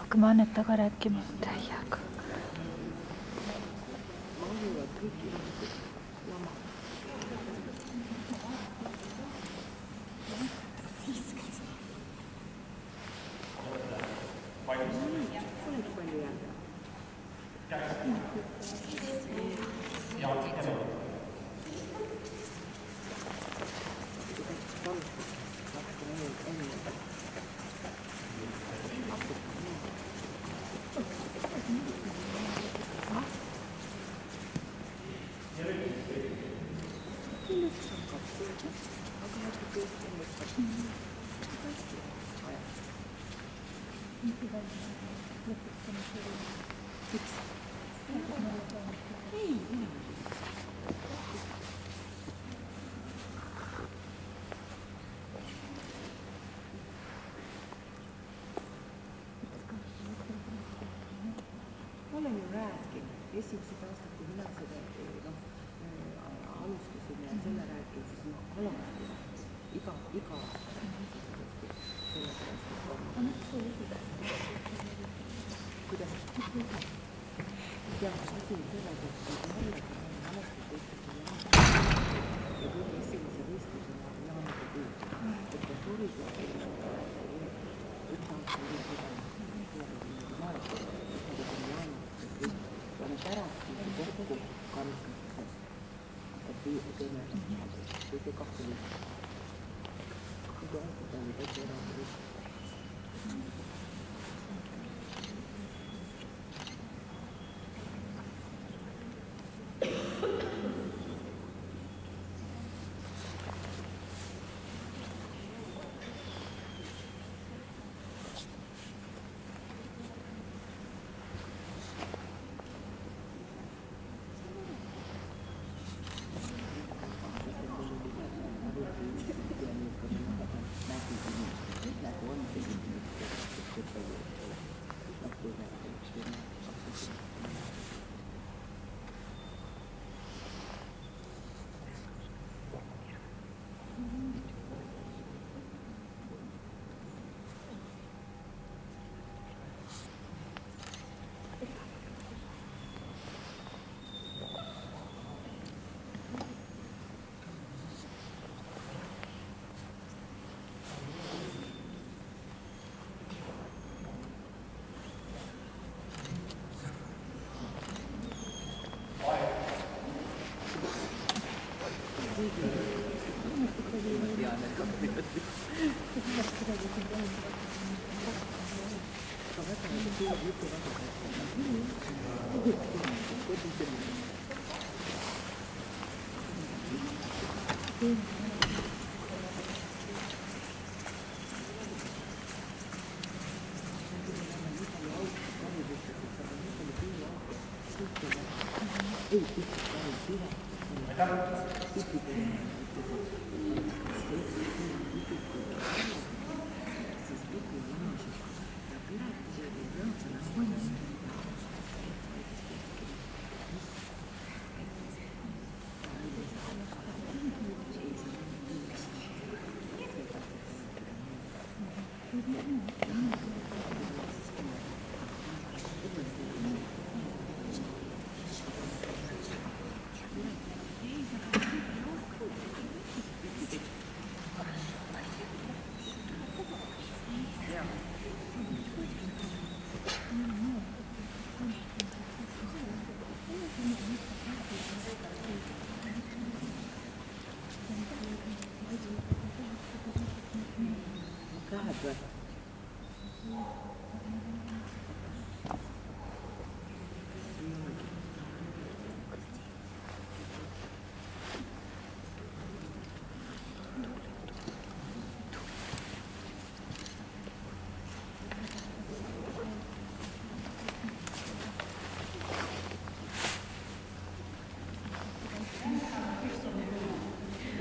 hakkame Annet taga rääkima täiega. Olen ju rääkinud, esimesed aastad, kui mina seda alustasin ja selle rääkinud, siis ma alati iga kuidas ja asi on selles, et Marlega on alati võistlusel ja tuli esimese võistlusena Jaaniga kuus, et ta suri üks aasta üle seda ja me pärast kokku karistamises hakkab teeme kõige 2 liiget. Kõige aastat oli täitsa eraldi.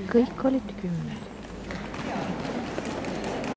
Kõik olid 10.